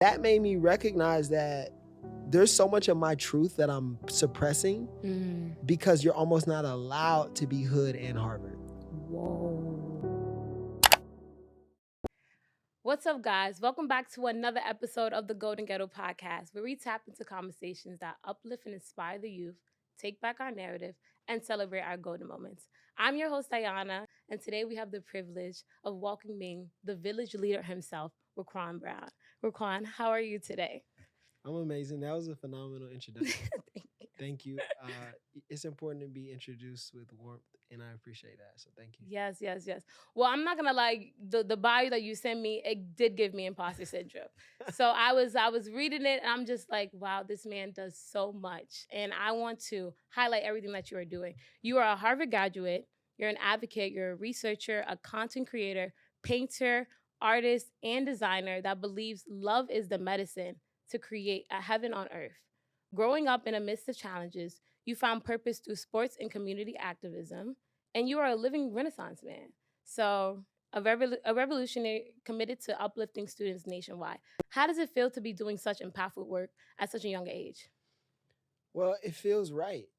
That made me recognize that there's so much of my truth that I'm suppressing because you're almost not allowed to be hood and Harvard. Whoa. What's up, guys? Welcome back to another episode of the Golden Ghetto podcast, where we tap into conversations that uplift and inspire the youth, take back our narrative, and celebrate our golden moments. I'm your host, Ayonna, and today we have the privilege of welcoming the village leader himself, RuQuan Brown. RuQuan, how are you today? I'm amazing. That was a phenomenal introduction. Thank you. Thank you. It's important to be introduced with warmth, and I appreciate that. So thank you. Yes. Well, I'm not gonna lie, the bio that you sent me, it did give me imposter syndrome. So I was reading it and I'm just like, wow, this man does so much. And I want to highlight everything that you are doing. You are a Harvard graduate, you're an advocate, you're a researcher, a content creator, painter, artist, and designer that believes love is the medicine to create a heaven on earth. Growing up in the midst of challenges, you found purpose through sports and community activism, and you are a living Renaissance man. So, a revolutionary committed to uplifting students nationwide. How does it feel to be doing such impactful work at such a young age? Well, it feels right.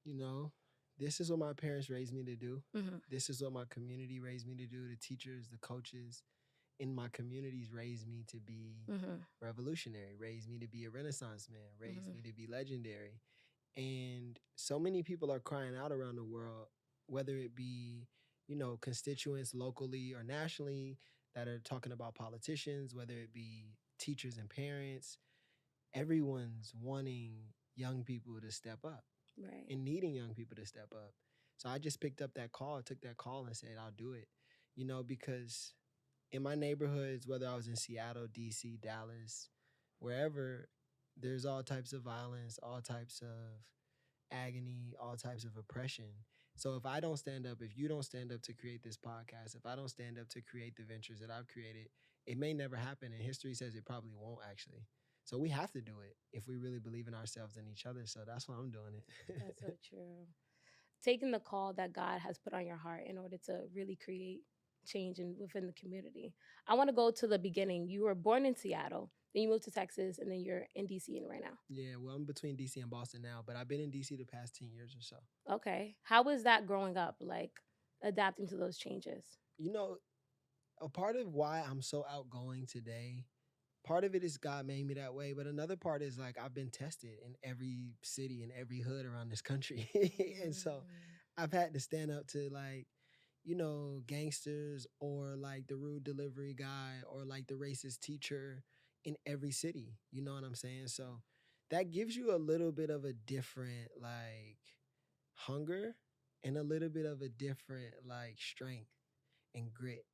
You know, this is what my parents raised me to do. Mhm. This is what my community raised me to do. The teachers, the coaches in my communities raised me to be revolutionary, raised me to be a Renaissance man, raised me to be legendary. And so many people are crying out around the world, whether it be, constituents locally or nationally that are talking about politicians, whether it be teachers and parents. Everyone's wanting young people to step up Right. and needing young people to step up. So I just picked up that call, took that call and said, I'll do it. Because in my neighborhoods, whether I was in Seattle, DC, Dallas, wherever, there's all types of violence, all types of agony, all types of oppression. So if I don't stand up, if you don't stand up to create this podcast, if I don't stand up to create the ventures that I've created, it may never happen. And history says it probably won't actually. So we have to do it if we really believe in ourselves and each other. So that's why I'm doing it. That's so true. Taking the call that God has put on your heart in order to really create change within the community. I want to go to the beginning. You were born in Seattle, then you moved to Texas, and then you're in DC right now. Yeah, well, I'm between DC and Boston now, but I've been in DC the past 10 years or so. Okay. How was that growing up, like adapting to those changes? A part of why I'm so outgoing today, part of it is God made me that way, but another part is like I've been tested in every city and every hood around this country. And so I've had to stand up to gangsters or like the rude delivery guy or like the racist teacher in every city. You know what I'm saying? So that gives you a little bit of a different like hunger and a little bit of a different like strength and grit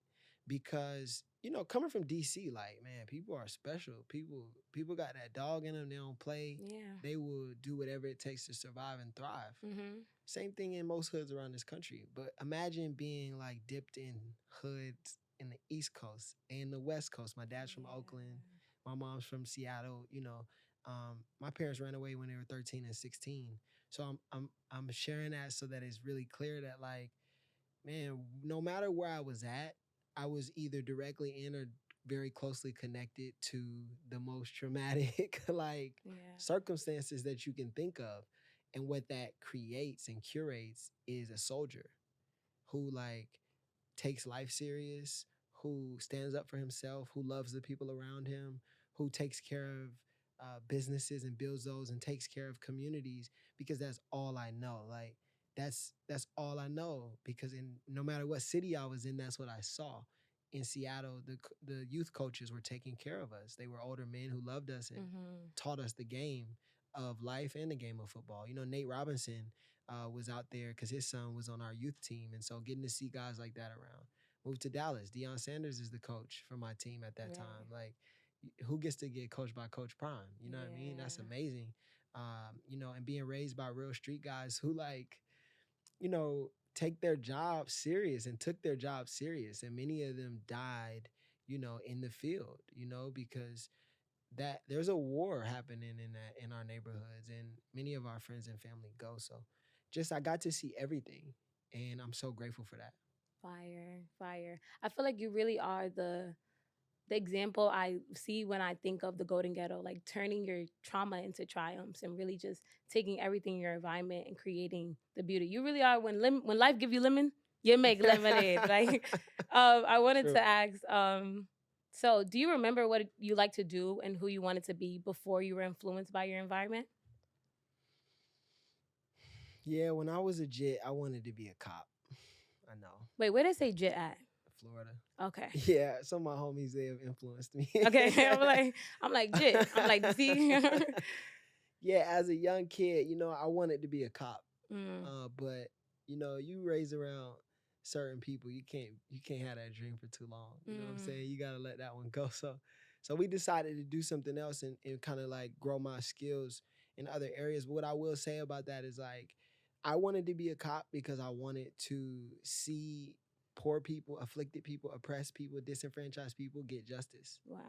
because coming from DC, like man, people are special. People got that dog in them. They don't play. Yeah. They will do whatever it takes to survive and thrive. Same thing in most hoods around this country. But imagine being like dipped in hoods in the East Coast and the West Coast. My dad's from Oakland. My mom's from Seattle. My parents ran away when they were 13 and 16. So I'm sharing that so that it's really clear that like, man, no matter where I was at, I was either directly in or very closely connected to the most traumatic circumstances that you can think of. And what that creates and curates is a soldier who like takes life serious, who stands up for himself, who loves the people around him, who takes care of businesses and builds those and takes care of communities because that's all I know. Like that's all I know because no matter what city I was in, that's what I saw. In Seattle, the youth coaches were taking care of us. They were older men who loved us and taught us the game of life and the game of football. Nate Robinson was out there because his son was on our youth team. And so getting to see guys like that around. Moved to Dallas. Deion Sanders is the coach for my team at that time. Like, who gets to get coached by Coach Prime? You know what I mean? That's amazing. And being raised by real street guys who like, take their job serious and took their job serious. And many of them died, in the field, because that there's a war happening in our neighborhoods and many of our friends and family go. So just I got to see everything and I'm so grateful for that. Fire. I feel like you really are the example I see when I think of the Golden Ghetto, like turning your trauma into triumphs and really just taking everything in your environment and creating the beauty. You really are when life give you lemon, you make lemonade. Like, I wanted True. to ask, so do you remember what you like to do and who you wanted to be before you were influenced by your environment? Yeah, when I was a jit, I wanted to be a cop. I know. Wait, where did it say JIT at? Florida. Okay. Yeah, some of my homies, they have influenced me. Okay. I'm like JIT. I'm like, see. Yeah, as a young kid, I wanted to be a cop. Mm, But you raise around certain people, you can't have that dream for too long. You know what I'm saying? You gotta let that one go. So we decided to do something else and kind of like grow my skills in other areas. But what I will say about that is like I wanted to be a cop because I wanted to see poor people, afflicted people, oppressed people, disenfranchised people get justice. wow.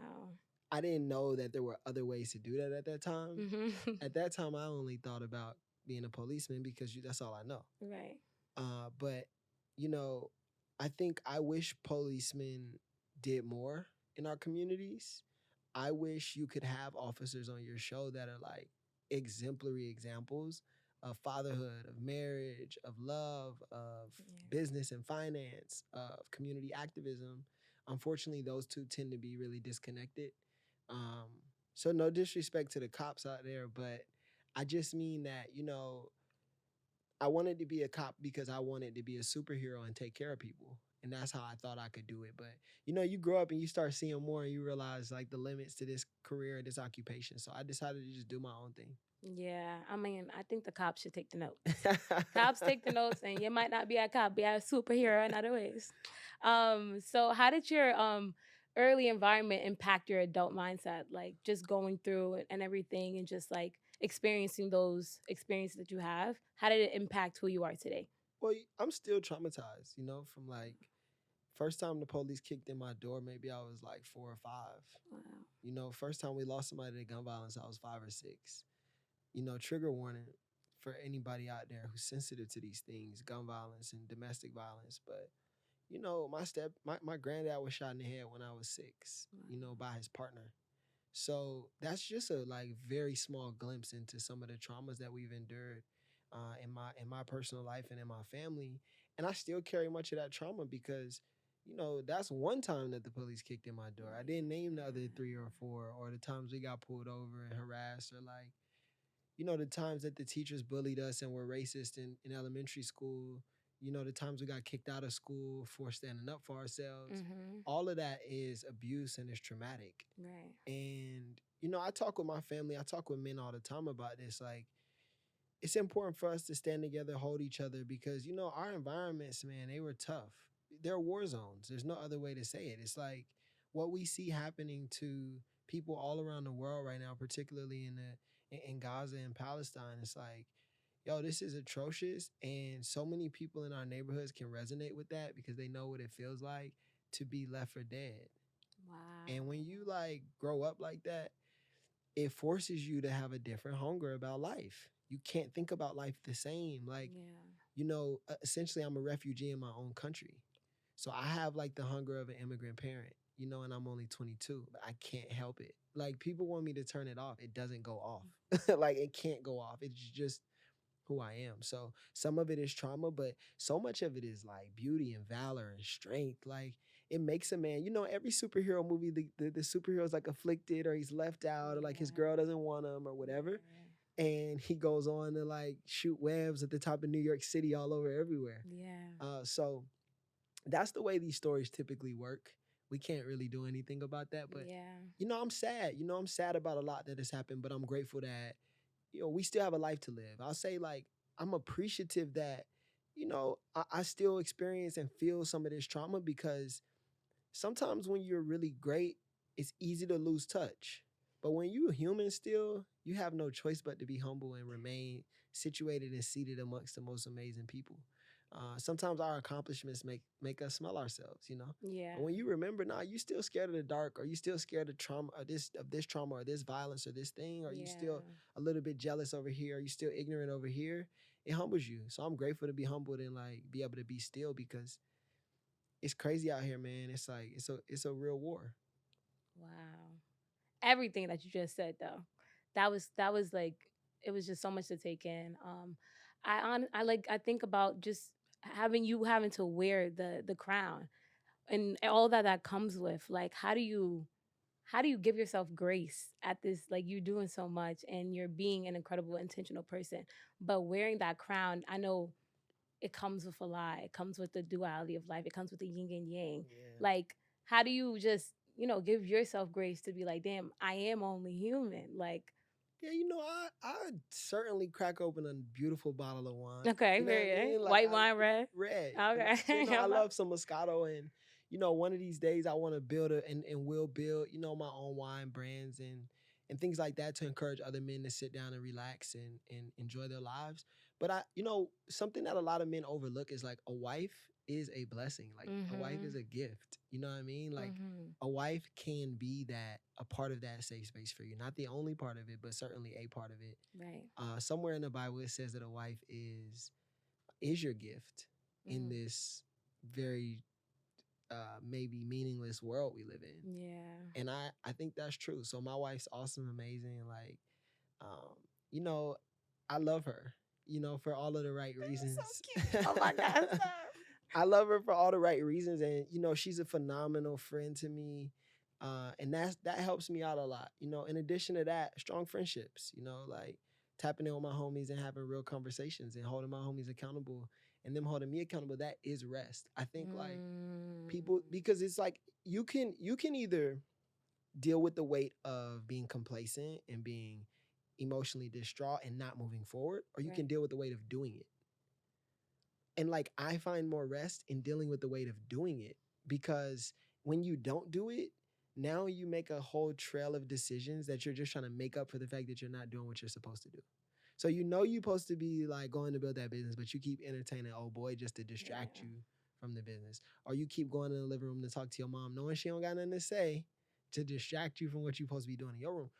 I didn't know that there were other ways to do that at that time. Mm-hmm. At that time, I only thought about being a policeman because that's all I know. Right. But you know, I think I wish policemen did more in our communities. I wish you could have officers on your show that are like exemplary examples of fatherhood, of marriage, of love, of business and finance, of community activism. Unfortunately, those two tend to be really disconnected. Um, so no disrespect to the cops out there, but I just mean that, I wanted to be a cop because I wanted to be a superhero and take care of people. And that's how I thought I could do it. But you grow up and you start seeing more and you realize like the limits to this career, this occupation. So I decided to just do my own thing. Yeah. I mean, I think the cops should take the notes. Cops take the notes, and you might not be a cop, be a superhero in other ways. So how did your early environment impact your adult mindset? Like just going through and everything, and just like experiencing those experiences that you have. How did it impact who you are today? Well, I'm still traumatized, from like first time the police kicked in my door, maybe I was like 4 or 5. Wow. First time we lost somebody to gun violence, I was 5 or 6. Trigger warning for anybody out there who's sensitive to these things, gun violence and domestic violence. But, my granddad was shot in the head when I was 6, by his partner. So that's just a like very small glimpse into some of the traumas that we've endured in my personal life and in my family. And I still carry much of that trauma because, that's one time that the police kicked in my door. I didn't name the other 3 or 4, or the times we got pulled over and harassed, or like, the times that the teachers bullied us and were racist in elementary school, the times we got kicked out of school for standing up for ourselves. Mm-hmm. All of that is abuse and is traumatic. Right. And, I talk with my family, I talk with men all the time about this. Like, it's important for us to stand together, hold each other, because, our environments, man, they were tough. They're war zones. There's no other way to say it. It's like what we see happening to people all around the world right now, particularly in Gaza and Palestine. It's like, yo, this is atrocious. And so many people in our neighborhoods can resonate with that because they know what it feels like to be left for dead. Wow. And when you like grow up like that, it forces you to have a different hunger about life. You can't think about life the same. Like, essentially, I'm a refugee in my own country. So I have like the hunger of an immigrant parent, and I'm only 22, but I can't help it. Like, people want me to turn it off. It doesn't go off. Like, it can't go off. It's just who I am. So some of it is trauma, but so much of it is like beauty and valor and strength. Like, it makes a man, every superhero movie, the superhero's like afflicted or he's left out or like his girl doesn't want him or whatever. And he goes on to like shoot webs at the top of New York City all over everywhere. Yeah. So that's the way these stories typically work. We can't really do anything about that. But, I'm sad. I'm sad about a lot that has happened, but I'm grateful that, we still have a life to live. I'll say, like, I'm appreciative that, I still experience and feel some of this trauma because sometimes when you're really great, it's easy to lose touch. But when you're human still, you have no choice but to be humble and remain situated and seated amongst the most amazing people. Sometimes our accomplishments make us smell ourselves, Yeah. But when you remember, you still scared of the dark, or you still scared of trauma, or this trauma, or this violence, or this thing, or you still a little bit jealous over here, or you still ignorant over here. It humbles you. So I'm grateful to be humbled and like be able to be still because it's crazy out here, man. It's like it's a real war. Wow. Everything that you just said though. That was like it was just so much to take in. I think about just having to wear the crown and all that comes with. Like how do you give yourself grace at this, like you're doing so much and you're being an incredible intentional person, but wearing that crown, I know it comes with a lot. It comes with the duality of life. It comes with the yin and yang. Yeah. Like, how do you just, give yourself grace to be like, damn, I am only human. Like, Yeah, I certainly crack open a beautiful bottle of wine. okay, You know what I very mean? Like white wine, red. red. Okay. I love some Moscato, and one of these days I want to build and will build, my own wine brands and things like that to encourage other men to sit down and relax and enjoy their lives. But something that a lot of men overlook is like a wife is a blessing. Like a wife is a gift. You know what I mean? Like a wife can be a part of that safe space for you. Not the only part of it, but certainly a part of it. Right. Somewhere in the Bible it says that a wife is your gift in this very maybe meaningless world we live in. Yeah. And I think that's true. So my wife's awesome, amazing. Like, I love her, for all of the right reasons. So cute. Oh my God, stop. I love her for all the right reasons. And, she's a phenomenal friend to me. And that helps me out a lot. In addition to that, strong friendships, like tapping in with my homies and having real conversations and holding my homies accountable and them holding me accountable. That is rest. I think like people, because it's like you can either deal with the weight of being complacent and being emotionally distraught and not moving forward, or you can deal with the weight of doing it. And like I find more rest in dealing with the weight of doing it, because when you don't do it, now you make a whole trail of decisions that you're just trying to make up for the fact that you're not doing what you're supposed to do. So you're supposed to be like going to build that business, but you keep entertaining old boy just to distract you from the business. Or you keep going in the living room to talk to your mom, knowing she don't got nothing to say, to distract you from what you're supposed to be doing in your room.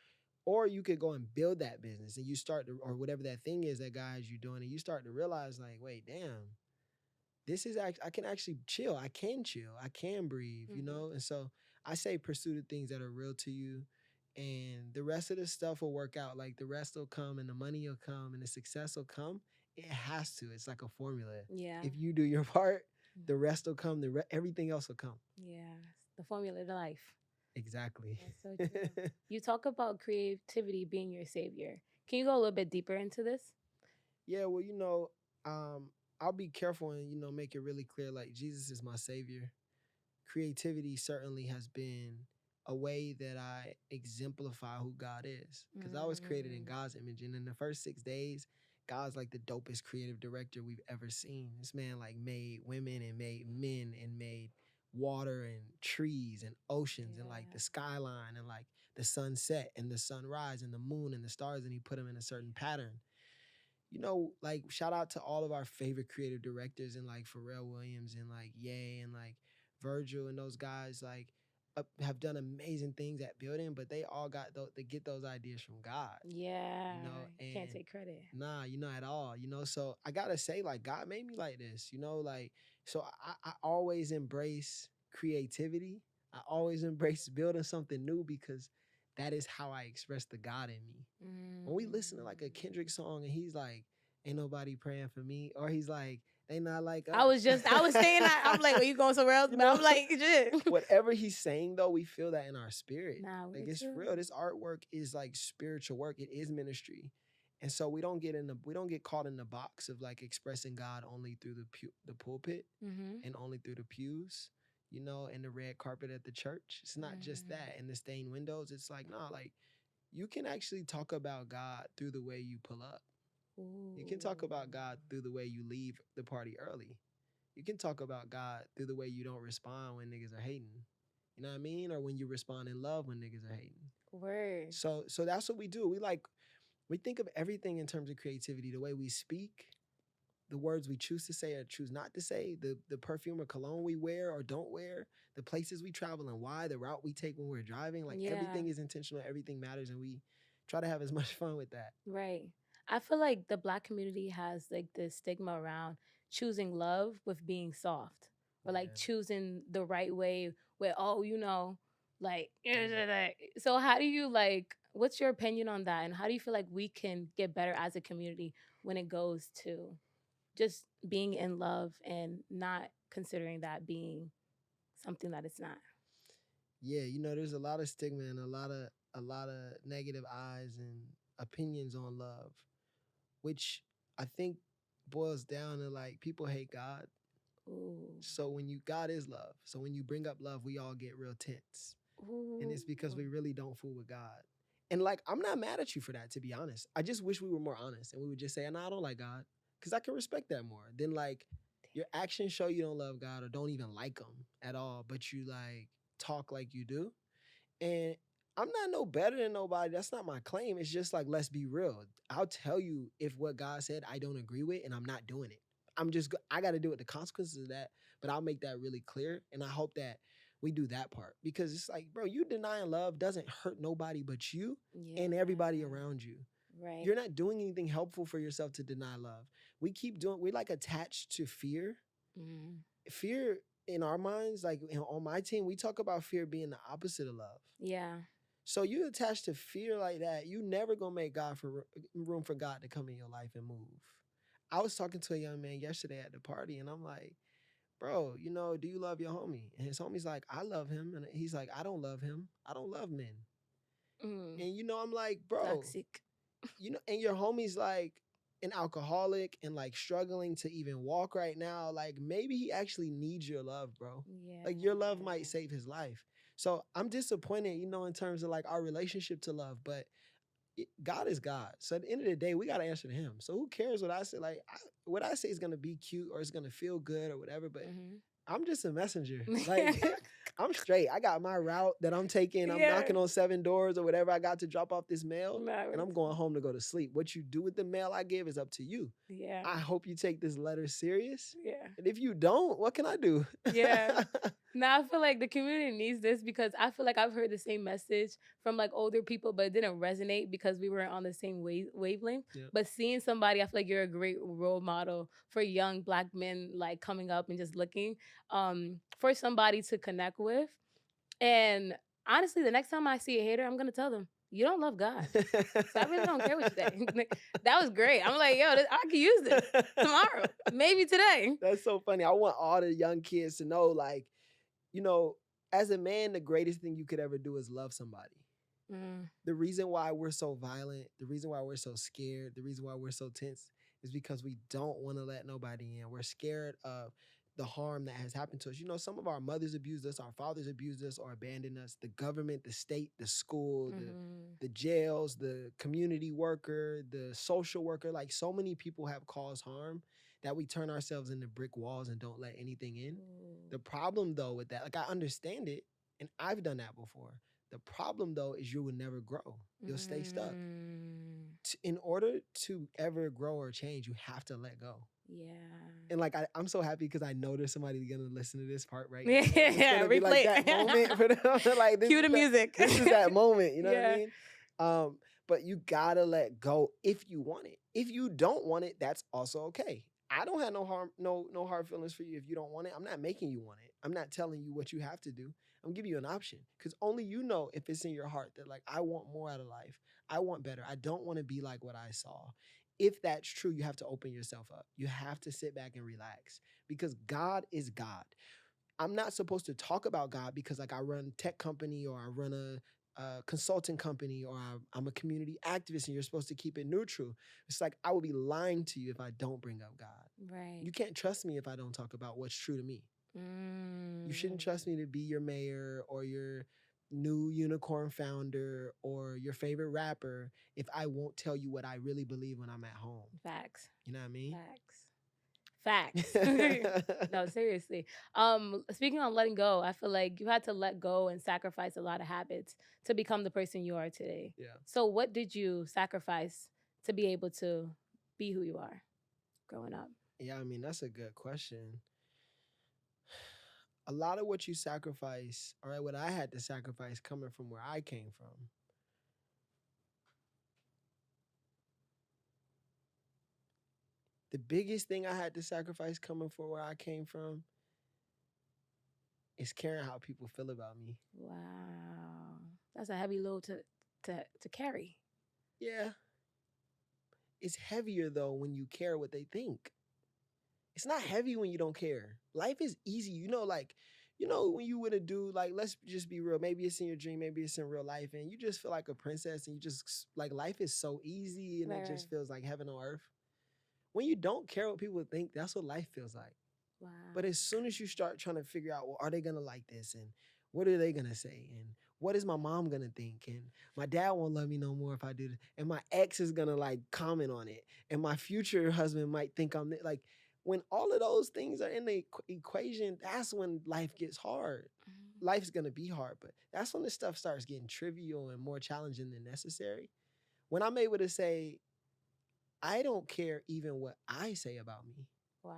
Or you could go and build that business and you start to, or whatever that thing is that guys you're doing, and you start to realize like, wait, damn, this is I can actually chill. I can breathe, And so I say pursue the things that are real to you, and the rest of the stuff will work out. Like the rest will come and the money will come and the success will come. It has to. It's like a formula. Yeah. If you do your part, the rest will come. Everything else will come. Yeah. The formula of life. Exactly. That's so true. You talk about creativity being your savior. Can you go a little bit deeper into this? Yeah, well, I'll be careful and, make it really clear, like Jesus is my savior. Creativity certainly has been a way that I exemplify who God is, because I was created in God's image. And in the first 6 days, God's like the dopest creative director we've ever seen. This man like made women and made men and made water and trees and oceans and like the skyline and like the sunset and the sunrise and the moon and the stars, and he put them in a certain pattern. Like shout out to all of our favorite creative directors and like Pharrell Williams and like Ye and like Virgil and those guys like have done amazing things at building, but they all got they get those ideas from God. Yeah, and can't take credit. Nah, at all. So I gotta say, like God made me like this. Like so I always embrace creativity. I always embrace building something new, because that is how I express the God in me. When we listen to like a Kendrick song and he's like, "Ain't nobody praying for me," or he's like, "They not like us." I was saying that. I'm like, well, you going somewhere else? But I'm like, shit. Whatever he's saying though, we feel that in our spirit. Nah, like it's real. This artwork is like spiritual work. It is ministry. And so we don't get caught in the box of like expressing God only through the pulpit and only through the pews, and the red carpet at the church. It's not just that, and the stained windows. It's like, nah, like you can actually talk about God through the way you pull up. Ooh. You can talk about God through the way you leave the party early. You can talk about God through the way you don't respond when niggas are hating. You know what I mean? Or when you respond in love when niggas are hating. Word. So that's what we do. We think of everything in terms of creativity, the way we speak, the words we choose to say or choose not to say, the perfume or cologne we wear or don't wear, the places we travel and why, the route we take when we're driving. Like everything is intentional, everything matters, and we try to have as much fun with that. Right. I feel like the Black community has like this stigma around choosing love with being soft, or like choosing the right way where, Like, so how do you like? What's your opinion on that, and how do you feel like we can get better as a community when it goes to just being in love and not considering that being something that it's not? Yeah, there's a lot of stigma and a lot of negative eyes and opinions on love, which I think boils down to like people hate God. Ooh. So God is love. So when you bring up love, we all get real tense. Ooh. And it's because we really don't fool with God. And like, I'm not mad at you for that, to be honest. I just wish we were more honest and we would just say, no, I don't like God. Because I can respect that more than like your actions show you don't love God or don't even like him at all, but you like talk like you do. And I'm not no better than nobody. That's not my claim. It's just like, let's be real. I'll tell you if what God said I don't agree with and I'm not doing it. I got to do it. The consequences of that, but I'll make that really clear. And I hope that we do that part because it's like, bro, you denying love doesn't hurt nobody but you and everybody around you. Right. You're not doing anything helpful for yourself to deny love. We're like attached to fear. Mm. Fear in our minds, like on my team, we talk about fear being the opposite of love. Yeah. So you attached to fear like that, you never gonna make room for God to come in your life and move. I was talking to a young man yesterday at the party, and I'm like, bro, do you love your homie? And his homie's like, I love him. And he's like, I don't love him. I don't love men. Mm. And, I'm like, bro. Toxic. And your homie's like an alcoholic and like struggling to even walk right now. Like maybe he actually needs your love, bro. Yeah. Like your love might save his life. So I'm disappointed, in terms of like our relationship to love, but God is God. So at the end of the day, we got to answer to him. So who cares what I say? Like what I say is going to be cute or it's going to feel good or whatever, but I'm just a messenger. Like I'm straight. I got my route that I'm taking. I'm knocking on 7 doors or whatever I got to drop off this mail. And I'm going home to go to sleep. What you do with the mail I give is up to you. Yeah. I hope you take this letter serious. Yeah. And if you don't, what can I do? Yeah. Now I feel like the community needs this because I feel like I've heard the same message from like older people, but it didn't resonate because we weren't on the same wavelength. Yeah. But seeing somebody, I feel like you're a great role model for young Black men like coming up and just looking for somebody to connect with. And honestly, the next time I see a hater, I'm gonna tell them, you don't love God. So I really don't care what you say. That was great. I'm like, yo, I can use this tomorrow, maybe today. That's so funny. I want all the young kids to know, like, as a man, the greatest thing you could ever do is love somebody. Mm. The reason why we're so violent, the reason why we're so scared, the reason why we're so tense is because we don't want to let nobody in. We're scared of the harm that has happened to us. Some of our mothers abused us, our fathers abused us or abandoned us. The government, the state, the school, the jails, the community worker, the social worker, like so many people have caused harm that we turn ourselves into brick walls and don't let anything in. The problem though with that, like I understand it and I've done that before. The problem though is you will never grow. You'll stay stuck. In order to ever grow or change, you have to let go. Yeah. And like I'm so happy because I know there's somebody gonna listen to this part right now. Yeah, replay like that moment for them. Like cue the music. This is that moment, you know what I mean? But you gotta let go if you want it. If you don't want it, that's also okay. I don't have no hard feelings for you if you don't want it. I'm not making you want it. I'm not telling you what you have to do. I'm giving you an option because only you know if it's in your heart that like, I want more out of life. I want better. I don't want to be like what I saw. If that's true, you have to open yourself up. You have to sit back and relax because God is God. I'm not supposed to talk about God because like I run a tech company or I run a consulting company or I'm a community activist and you're supposed to keep it neutral. It's like I would be lying to you if I don't bring up God. Right. You can't trust me if I don't talk about what's true to me. You shouldn't trust me to be your mayor or your new unicorn founder or your favorite rapper if I won't tell you what I really believe when I'm at home. Facts. You know what I mean? Facts. No, seriously. Speaking on letting go, I feel like you had to let go and sacrifice a lot of habits to become the person you are today. Yeah. So what did you sacrifice to be able to be who you are growing up? Yeah, I mean, that's a good question. A lot of what you sacrifice, all right, what I had to sacrifice coming from where I came from. The biggest thing I had to sacrifice coming from where I came from It's caring how people feel about me. Wow. That's a heavy load to carry. Yeah. It's heavier though when you care what they think. It's not heavy when you don't care. Life is easy. When you with a dude, like, let's just be real. Maybe it's in your dream, maybe it's in real life, and you just feel like a princess, and you just, like, life is so easy, and it just feels like heaven on earth. When you don't care what people think, that's what life feels like. Wow. But as soon as you start trying to figure out, well, are they going to like this? And what are they going to say? And what is my mom going to think? And my dad won't love me no more if I do this. And my ex is going to, like, comment on it. And my future husband might think I'm, like, when all of those things are in the equation, that's when life gets hard. Mm-hmm. Life's going to be hard, but that's when this stuff starts getting trivial and more challenging than necessary. When I'm able to say, I don't care even what I say about me. Wow.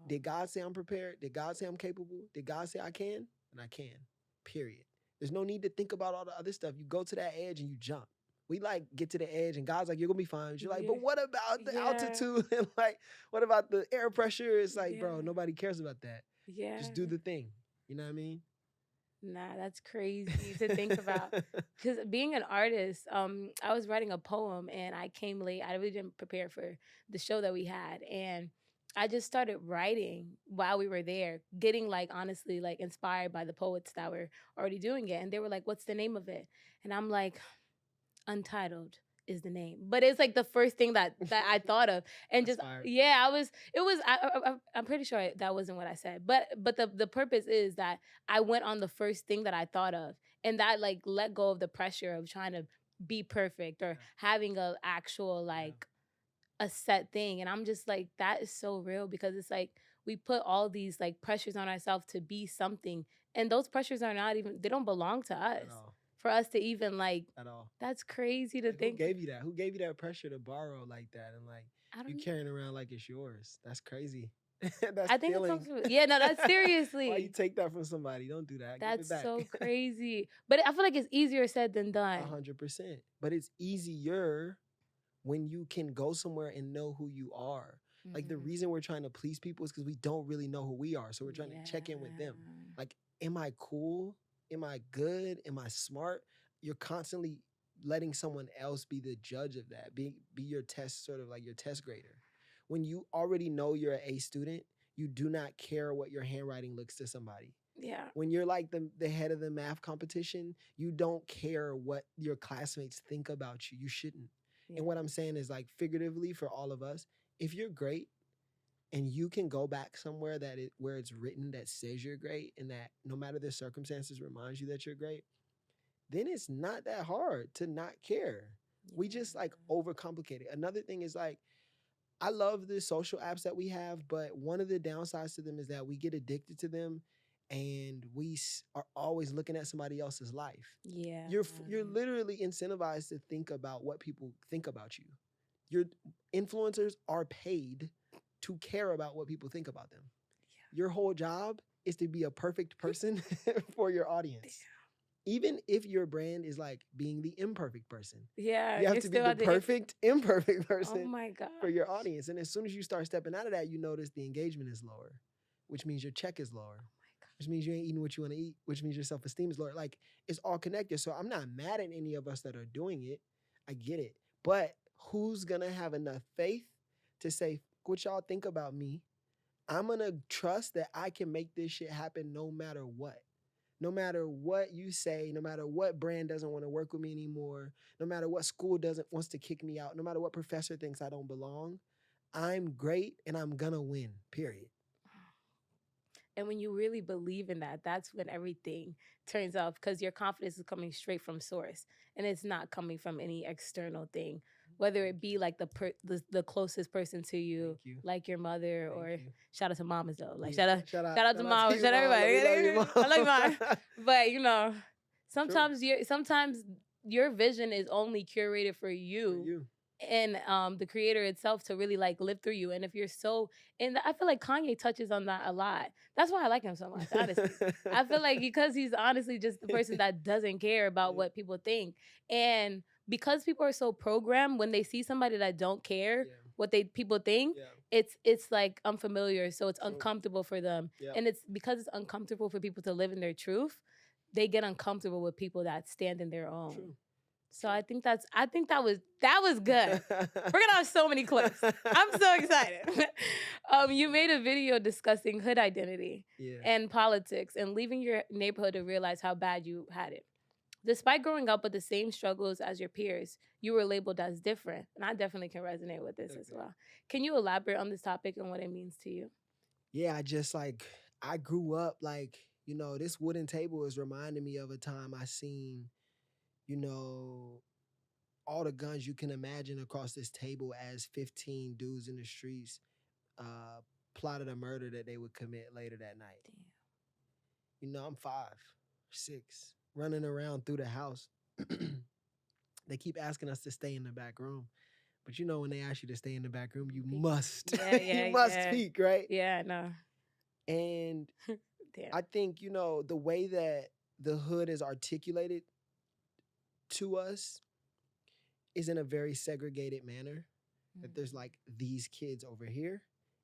Did God say I'm prepared? Did God say I'm capable? Did God say I can? And I can. Period. There's no need to think about all the other stuff. You go to that edge and you jump. We like get to the edge and God's like, you're gonna be fine. You're like, but what about the altitude? And like, what about the air pressure? It's like, bro, nobody cares about that. Yeah. Just do the thing. You know what I mean? Nah, that's crazy to think about. Because being an artist, I was writing a poem and I came late. I really didn't prepare for the show that we had. And I just started writing while we were there, getting, like, honestly, like, inspired by the poets that were already doing it. And they were like, what's the name of it? And I'm like, Untitled is the name. But it's like the first thing that I thought of. And just, I'm pretty sure that wasn't what I said. But the purpose is that I went on the first thing that I thought of. And that, like, let go of the pressure of trying to be perfect or having a actual, like, a set thing. And I'm just like, that is so real, because it's like we put all these, like, pressures on ourselves to be something. And those pressures are not even, they don't belong to us. For us to even, like, at all. That's crazy to think. Who gave you that? Who gave you that pressure to borrow like that? And, like, you carrying around like it's yours. That's crazy. I think it comes from, that's seriously. Why you take that from somebody? Don't do that. That's so crazy. But I feel like it's easier said than done. 100%. But it's easier when you can go somewhere and know who you are. Mm-hmm. Like, the reason we're trying to please people is because we don't really know who we are. So we're trying to check in with them. Like, am I cool? Am I good? Am I smart? You're constantly letting someone else be the judge of that. Be your test, sort of like your test grader. When you already know you're an A student, you do not care what your handwriting looks to somebody. Yeah. When you're like the head of the math competition, you don't care what your classmates think about you. You shouldn't. Yeah. And what I'm saying is, like, figuratively for all of us, if you're great, and you can go back somewhere where it's written that says you're great, and that no matter the circumstances reminds you that you're great, then it's not that hard to not care. Yeah. We just, like, overcomplicate it. Another thing is, like, I love the social apps that we have, but one of the downsides to them is that we get addicted to them, and we are always looking at somebody else's life. Yeah. You're literally incentivized to think about what people think about you. Your influencers are paid to care about what people think about them. Yeah. Your whole job is to be a perfect person for your audience. Yeah. Even if your brand is, like, being the imperfect person. Yeah. You have to be the perfect, imperfect person. Oh my God. For your audience. And as soon as you start stepping out of that, you notice the engagement is lower, which means your check is lower. Oh my God. Which means you ain't eating what you want to eat, which means your self-esteem is lower. Like, it's all connected. So I'm not mad at any of us that are doing it. I get it. But who's going to have enough faith to say, what y'all think about me? I'm going to trust that I can make this shit happen no matter what. No matter what you say, no matter what brand doesn't want to work with me anymore, no matter what school wants to kick me out, no matter what professor thinks I don't belong, I'm great and I'm going to win, period. And when you really believe in that, that's when everything turns off, because your confidence is coming straight from source and it's not coming from any external thing. Whether it be, like, the closest person to you, like your mother, or shout out to mamas though. Like, shout out to mom, shout out everybody. I love you, mom. But, you know, sometimes your vision is only curated for you. And the creator itself to really, like, live through you. And if you're and I feel like Kanye touches on that a lot. That's why I like him so much, honestly. I feel like because he's honestly just the person that doesn't care about what people think. And because people are so programmed, when they see somebody that don't care what people think, it's like unfamiliar, so it's True. uncomfortable for them. Yep. And it's because it's uncomfortable for people to live in their truth, they get uncomfortable with people that stand in their own. True. So I think that was good. We're gonna have so many clips. I'm so excited. You made a video discussing hood identity and politics and leaving your neighborhood to realize how bad you had it. Despite growing up with the same struggles as your peers, you were labeled as different. And I definitely can resonate with this as well. Can you elaborate on this topic and what it means to you? Yeah, I grew up this wooden table is reminding me of a time I seen, all the guns you can imagine across this table as 15 dudes in the streets plotted a murder that they would commit later that night. Damn. I'm 5, 6, running around through the house. They keep asking us to stay in the back room. But when they ask you to stay in the back room, you must. You must speak, right? Yeah, no. And I think, the way that the hood is articulated to us is in a very segregated manner. That there's like these kids over here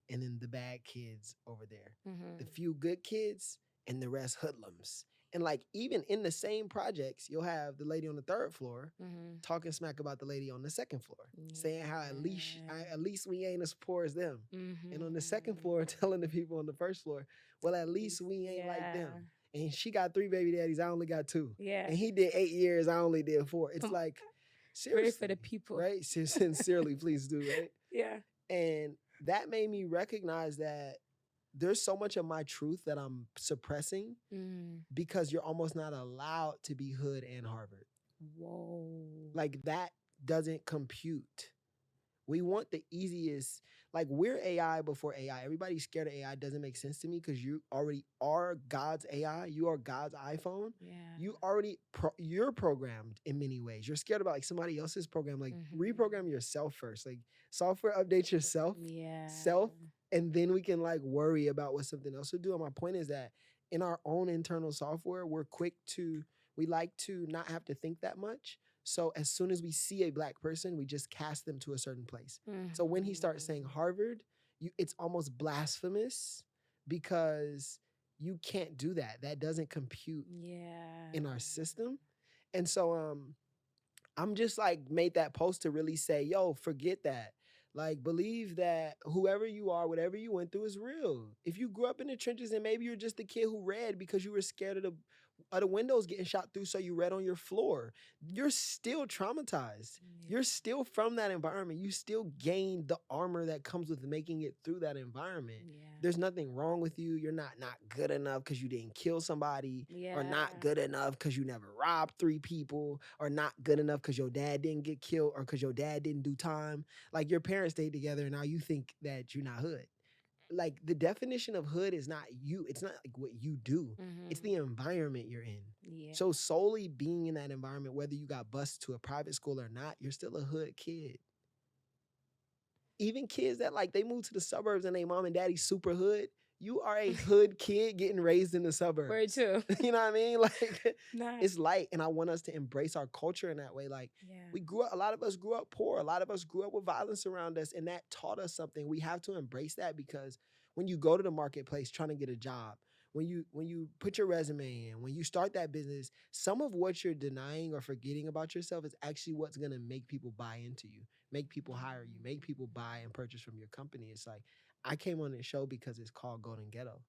and then the bad kids over there. The few good kids and the rest hoodlums. And like even in the same projects, you'll have the lady on the 3rd floor talking smack about the lady on the 2nd floor, saying how at least we ain't as poor as them. And on the 2nd floor, telling the people on the 1st floor, well, at least we ain't like them. And she got 3 baby daddies, I only got 2. Yeah. And he did 8 years, I only did 4. It's like, seriously. Pray for the people. Right? Sincerely, please do, right? Yeah. And that made me recognize that there's so much of my truth that I'm suppressing because you're almost not allowed to be hood and Harvard. Whoa. Like that doesn't compute. We want the easiest, like we're AI before AI. Everybody's scared of AI. Doesn't make sense to me because you already are God's AI. You are God's iPhone. Yeah. You already, you're programmed in many ways. You're scared about like somebody else's program. Like reprogram yourself first. Like software update yourself. Yeah. Self. And then we can like worry about what something else will do. And my point is that in our own internal software, we like to not have to think that much. So as soon as we see a Black person, we just cast them to a certain place. So when he starts saying Harvard, it's almost blasphemous because you can't do that. That doesn't compute in our system. And so I'm just like made that post to really say, yo, forget that. Like, believe that whoever you are, whatever you went through is real. If you grew up in the trenches and maybe you're just the kid who read because you were scared of the windows getting shot through, so you read on your floor, you're still traumatized. You're still from that environment. You still gain the armor that comes with making it through that environment. There's nothing wrong with you. You're not good enough because you didn't kill somebody, or not good enough because you never robbed 3 people, or not good enough because your dad didn't get killed, or because your dad didn't do time. Like your parents stayed together and now you think that you're not hood. Like the definition of hood is not you. It's not like what you do. It's the environment you're in. So solely being in that environment, whether you got bused to a private school or not, you're still a hood kid. Even kids that like they move to the suburbs and they mom and daddy super hood, you are a hood kid getting raised in the suburbs. Very true. You know what I mean? Like nice. It's light, and I want us to embrace our culture in that way. Like a lot of us grew up poor. A lot of us grew up with violence around us, and that taught us something. We have to embrace that because when you go to the marketplace trying to get a job, when you put your resume in, when you start that business, some of what you're denying or forgetting about yourself is actually what's gonna make people buy into you, make people hire you, make people buy and purchase from your company. It's like, I came on this show because it's called Golden Ghetto.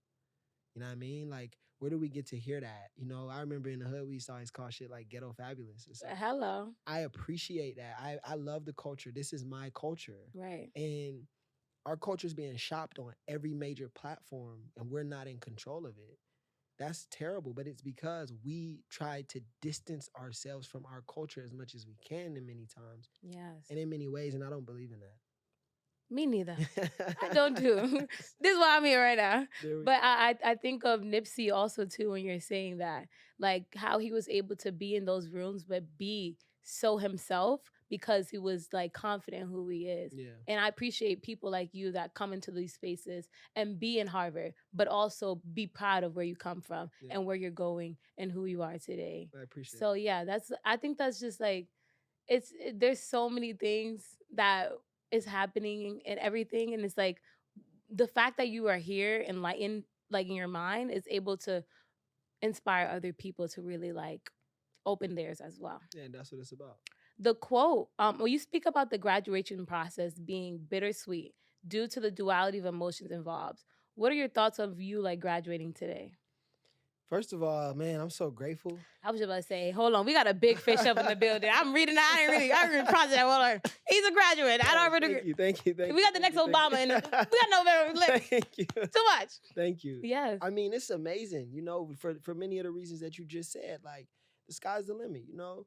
You know what I mean? Like, where do we get to hear that? I remember in the hood, we used to always call shit like Ghetto Fabulous. It's like, hello. I appreciate that. I love the culture. This is my culture. Right. And our culture is being shopped on every major platform, and we're not in control of it. That's terrible, but it's because we try to distance ourselves from our culture as much as we can in many times. Yes. And in many ways, and I don't believe in that. Me neither. I don't do. This is why I'm here right now. But I think of Nipsey also too when you're saying that, like how he was able to be in those rooms but be so himself because he was like confident in who he is. Yeah. And I appreciate people like you that come into these spaces and be in Harvard, but also be proud of where you come from and where you're going and who you are today. I appreciate So yeah, I think that's just like, there's so many things that is happening and everything. And it's like the fact that you are here enlightened, like in your mind, is able to inspire other people to really like open theirs as well. Yeah, that's what it's about. The quote, when you speak about the graduation process being bittersweet due to the duality of emotions involved, what are your thoughts of you like graduating today? First of all, man, I'm so grateful. I was just about to say, hold on, we got a big fish up in the building. I'm reading that. I didn't process that. Hold on. He's a graduate. I don't really. Thank you. We got the next Obama in. We got November. Thank you. Too much. Thank you. Yes. I mean, it's amazing, you know, for many of the reasons that you just said. Like, the sky's the limit, you know.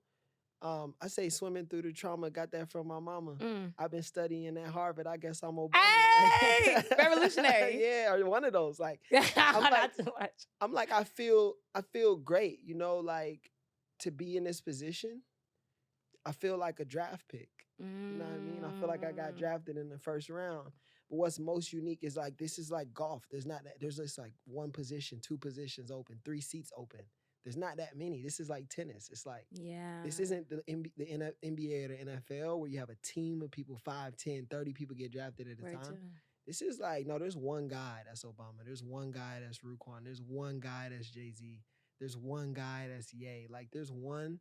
I say swimming through the trauma, got that from my mama. I've been studying at Harvard. I guess I'm Obama. Hey, revolutionary. Yeah, or one of those. Like, not too much. I'm like, I feel great, you know, like to be in this position. I feel like a draft pick. You know what I mean? I feel like I got drafted in the first round. But what's most unique is like, this is like golf. There's just like one position, two positions open, 3 seats open. There's not that many. This is like tennis. It's like, this isn't the NBA or the NFL where you have a team of people, 5, 10, 30 people get drafted at a time. This is like, no, there's one guy that's Obama. There's one guy that's RuQuan. There's one guy that's Jay-Z. There's one guy that's Ye. Like, there's one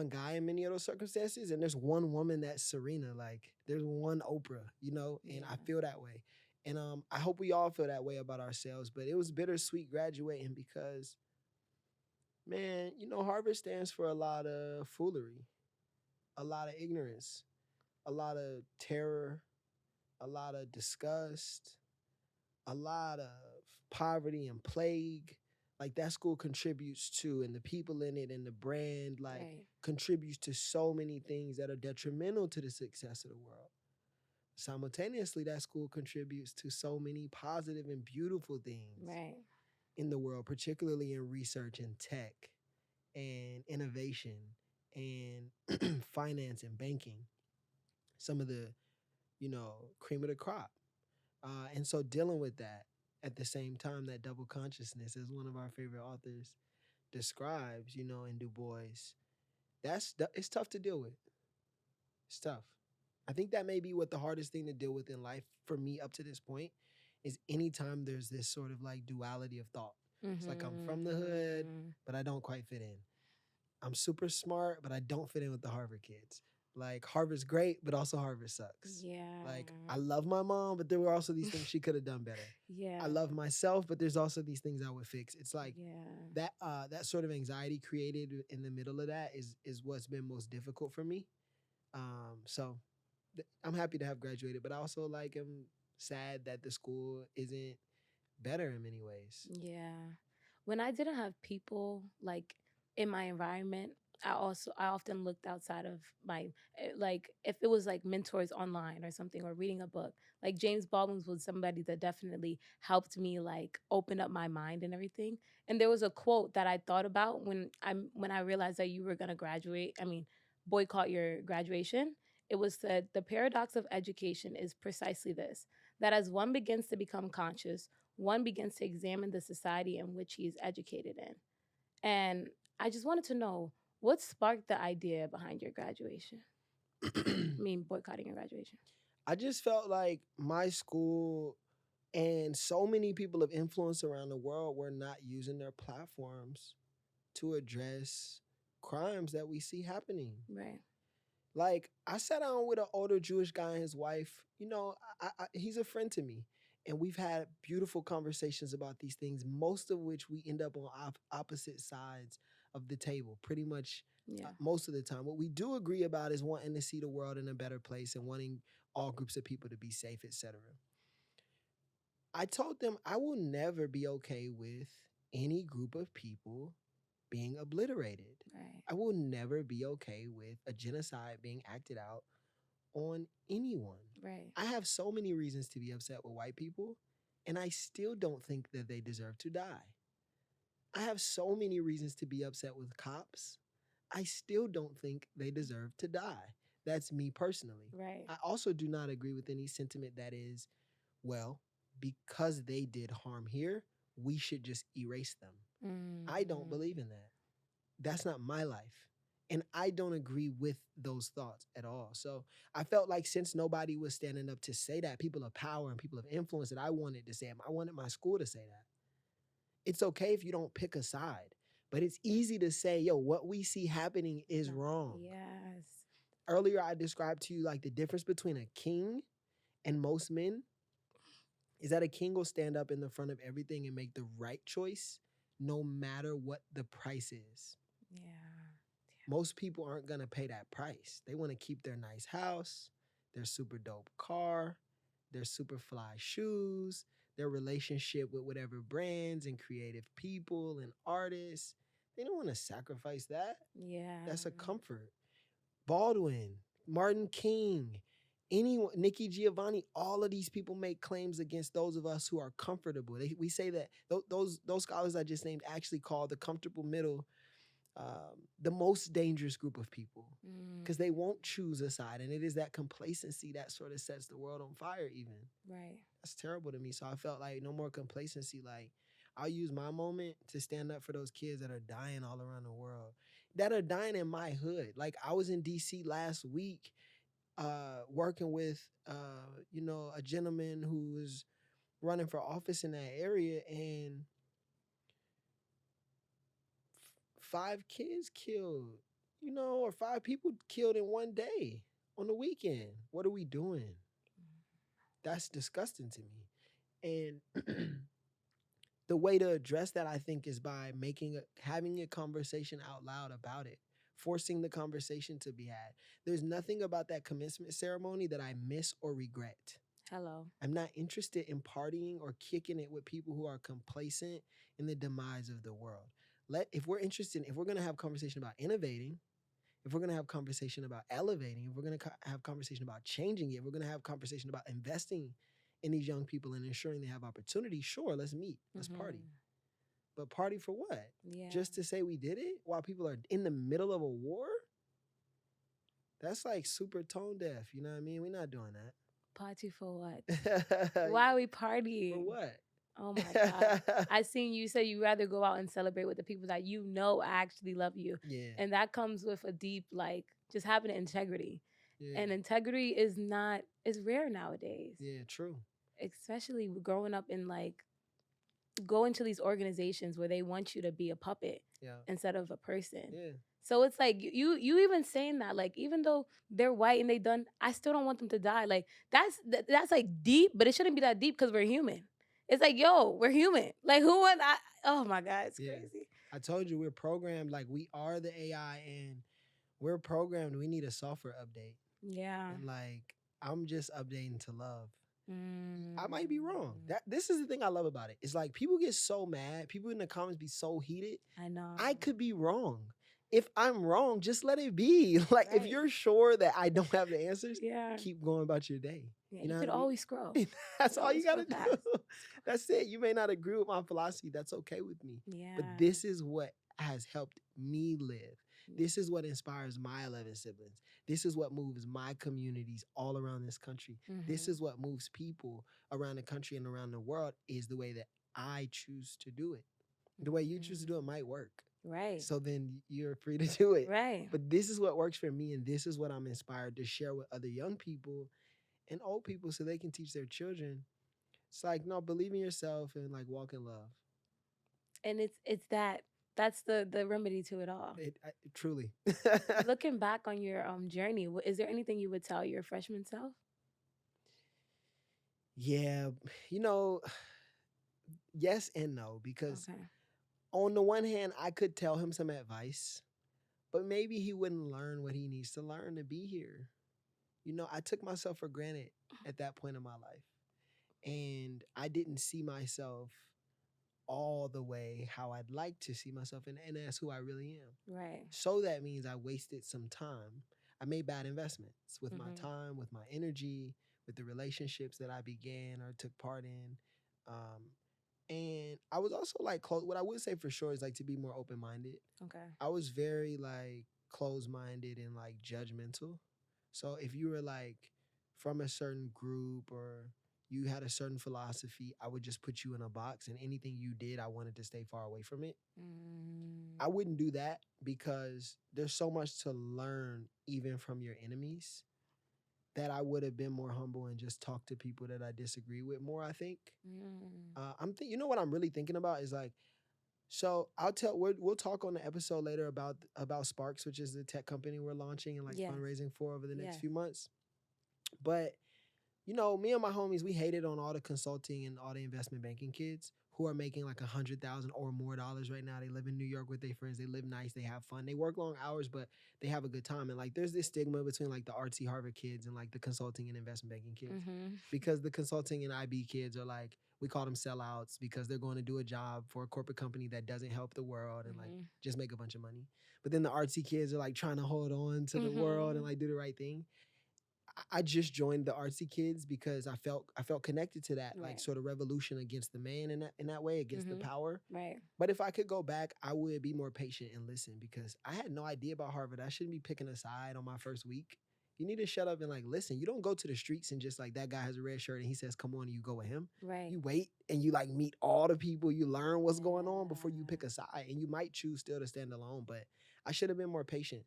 guy in many of those circumstances, and there's one woman that's Serena. Like, there's one Oprah, you know, and I feel that way. And I hope we all feel that way about ourselves. But it was bittersweet graduating because, man, you know, Harvard stands for a lot of foolery, a lot of ignorance, a lot of terror, a lot of disgust, a lot of poverty and plague. Like, that school contributes to, and the people in it and the brand, like, contributes to so many things that are detrimental to the success of the world. Simultaneously, that school contributes to so many positive and beautiful things in the world, particularly in research and tech and innovation and finance and banking. Some of the, you know, cream of the crop. And so dealing with that at the same time, that double consciousness, as one of our favorite authors describes, you know, in Du Bois, it's tough to deal with. It's tough. I think that may be what the hardest thing to deal with in life for me up to this point is anytime there's this sort of like duality of thought. It's like, I'm from the hood, but I don't quite fit in. I'm super smart, but I don't fit in with the Harvard kids. Like, Harvard's great, but also Harvard sucks. Yeah. Like, I love my mom, but there were also these things she could have done better. Yeah. I love myself, but there's also these things I would fix. It's like that sort of anxiety created in the middle of that is what's been most difficult for me. So I'm happy to have graduated, but I also like am sad that the school isn't better in many ways. Yeah. When I didn't have people like in my environment, I often looked outside of my, like, if it was like mentors online or something, or reading a book. Like, James Baldwin was somebody that definitely helped me like open up my mind and everything. And there was a quote that I thought about when I realized that you were gonna graduate. I mean, boycott your graduation. It was said, the paradox of education is precisely this: that as one begins to become conscious, one begins to examine the society in which he is educated in. And I just wanted to know, what sparked the idea behind your graduation? I mean, boycotting your graduation. I just felt like my school and so many people of influence around the world were not using their platforms to address crimes that we see happening. Right. Like, I sat down with an older Jewish guy and his wife. You know, he's a friend to me. And we've had beautiful conversations about these things, most of which we end up on opposite sides of the table, pretty much most of the time. What we do agree about is wanting to see the world in a better place and wanting all groups of people to be safe, etc. I told them I will never be okay with any group of people being obliterated. Right. I will never be okay with a genocide being acted out on anyone. Right. I have so many reasons to be upset with white people, and I still don't think that they deserve to die. I have so many reasons to be upset with cops. I still don't think they deserve to die. That's me personally. Right. I also do not agree with any sentiment that is, well, because they did harm here, we should just erase them. I don't believe in that. That's not my life. And I don't agree with those thoughts at all. So I felt like since nobody was standing up to say that, people of power and people of influence, that I wanted to say it. I wanted my school to say that. It's okay if you don't pick a side, but it's easy to say, yo, what we see happening is wrong. Yes. Earlier, I described to you like the difference between a king and most men is that a king will stand up in the front of everything and make the right choice no matter what the price is. Yeah. Most people aren't going to pay that price. They want to keep their nice house, their super dope car, their super fly shoes, their relationship with whatever brands and creative people and artists. They don't want to sacrifice that. Yeah. That's a comfort. Baldwin, Martin King, anyone, Nikki Giovanni, all of these people make claims against those of us who are comfortable. We say that those scholars I just named actually call the comfortable middle the most dangerous group of people, because they won't choose a side, and it is that complacency that sort of sets the world on fire even. Right. That's terrible to me. So I felt like no more complacency. Like, I'll use my moment to stand up for those kids that are dying all around the world, that are dying in my hood. Like, I was in DC last week working with a gentleman who was running for office in that area, and 5 kids killed, or 5 people killed in one day on the weekend. What are we doing? That's disgusting to me. And the way to address that, I think, is by having a conversation out loud about it, forcing the conversation to be had. There's nothing about that commencement ceremony that I miss or regret. Hello. I'm not interested in partying or kicking it with people who are complacent in the demise of the world. If we're going to have conversation about innovating, if we're going to have conversation about elevating, if we're going to have conversation about changing it, we're going to have conversation about investing in these young people and ensuring they have opportunity, sure, let's meet, let's party. But party for what? Yeah. Just to say we did it while people are in the middle of a war? That's like super tone deaf, you know what I mean? We're not doing that. Party for what? Why are we partying? For what? Oh my God. I seen you say you rather go out and celebrate with the people that you know actually love you. Yeah. And that comes with a deep, just having integrity. Yeah. And integrity is rare nowadays. Yeah, true. Especially growing up in going to these organizations where they want you to be a puppet instead of a person. Yeah. So it's like you even saying that, even though they're white and I still don't want them to die. Like that's deep, but it shouldn't be that deep because we're human. It's like, yo, we're human. Like oh my God, it's crazy. I told you we're programmed, like we are the AI, and we're programmed. We need a software update. Yeah. And I'm just updating to love. I might be wrong. This is the thing I love about it. It's like people get so mad. People in the comments be so heated. I know. I could be wrong. If I'm wrong, just let it be. Like, if you're sure that I don't have the answers, keep going about your day. Yeah, you could always scroll. That's all you got to do. That's it. You may not agree with my philosophy. That's okay with me. Yeah. But this is what has helped me live. This is what inspires my 11 siblings. This is what moves my communities all around this country. This is what moves people around the country and around the world, is the way that I choose to do it. The way you choose to do it might work. Right. So then you're free to do it. Right. But this is what works for me, and this is what I'm inspired to share with other young people and old people so they can teach their children. It's like, no, believe in yourself and walk in love. And that's the remedy to it all. Truly. Looking back on your journey, is there anything you would tell your freshman self? Yeah, yes and no, because on the one hand, I could tell him some advice, but maybe he wouldn't learn what he needs to learn to be here. I took myself for granted at that point in my life, and I didn't see myself all the way how I'd like to see myself, and as who I really am. Right. So that means I wasted some time. I made bad investments with my time, with my energy, with the relationships that I began or took part in. And I was also close. What I would say for sure is to be more open-minded. Okay. I was very closed-minded and judgmental. So if you were from a certain group, or you had a certain philosophy, I would just put you in a box, and anything you did, I wanted to stay far away from it. I wouldn't do that because there's so much to learn even from your enemies that I would have been more humble and just talk to people that I disagree with more, I think. You know what I'm really thinking about is like, so we'll talk on the episode later about Sparks, which is the tech company we're launching and like fundraising for over the next few months. But you know, me and my homies, we hated on all the consulting and all the investment banking kids who are making like $100,000 or more right now. They live in New York with their friends. They live nice. They have fun. They work long hours, but they have a good time. And like, there's this stigma between like the artsy Harvard kids and like the consulting and investment banking kids, because the consulting and IB kids are like, we call them sellouts because they're going to do a job for a corporate company that doesn't help the world and like just make a bunch of money. But then the artsy kids are like trying to hold on to the world and like do the right thing. I just joined the artsy kids because I felt connected to that like sort of revolution against the man in that way, against the power. Right. But if I could go back, I would be more patient and listen, because I had no idea about Harvard. I shouldn't be picking a side on my first week. You need to shut up and like listen. You don't go to the streets and just like, that guy has a red shirt and he says come on, and you go with him. Right. You wait and you like meet all the people. You learn what's going on before you pick a side, and you might choose still to stand alone. But I should have been more patient.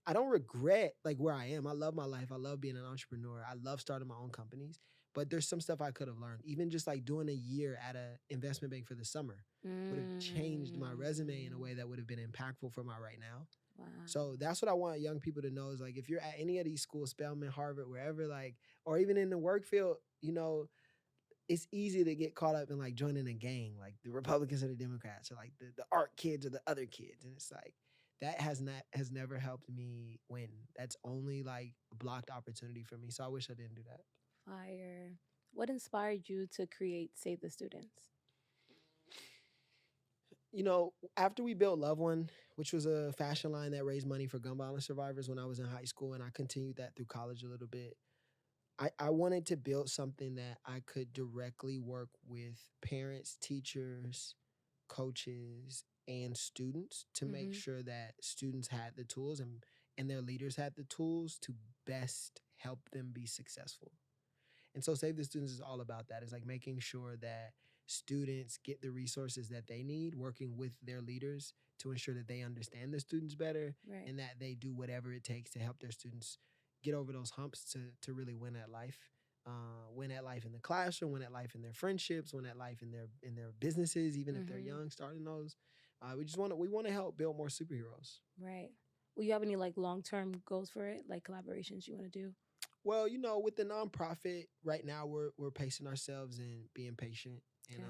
I don't regret like where I am. I love my life. I love being an entrepreneur. I love starting my own companies. But there's some stuff I could have learned. Even just like doing a year at an investment bank for the summer would have changed my resume in a way that would have been impactful for my right now. Wow. So that's what I want young people to know is like, if you're at any of these schools, Spelman, Harvard, wherever, like, or even in the work field, you know, it's easy to get caught up in like joining a gang, like the Republicans or the Democrats, or like the art kids or the other kids. And it's like, that has never helped me win. That's only like blocked opportunity for me. So I wish I didn't do that. Fire. What inspired you to create Save the Students? You know, after we built Love One, which was a fashion line that raised money for gun violence survivors when I was in high school, and I continued that through college a little bit, I wanted to build something that I could directly work with parents, teachers, coaches, and students to make sure that students had the tools and their leaders had the tools to best help them be successful. And so Save the Students is all about that. It's like making sure that students get the resources that they need, working with their leaders to ensure that they understand the students better, and that they do whatever it takes to help their students get over those humps to really win at life. Win at life in the classroom, win at life in their friendships, win at life in their businesses, even if they're young, starting those. We want to help build more superheroes. Right. Will you have any like long-term goals for it, like collaborations you want to do? Well, you know, with the nonprofit right now, we're pacing ourselves and being patient, and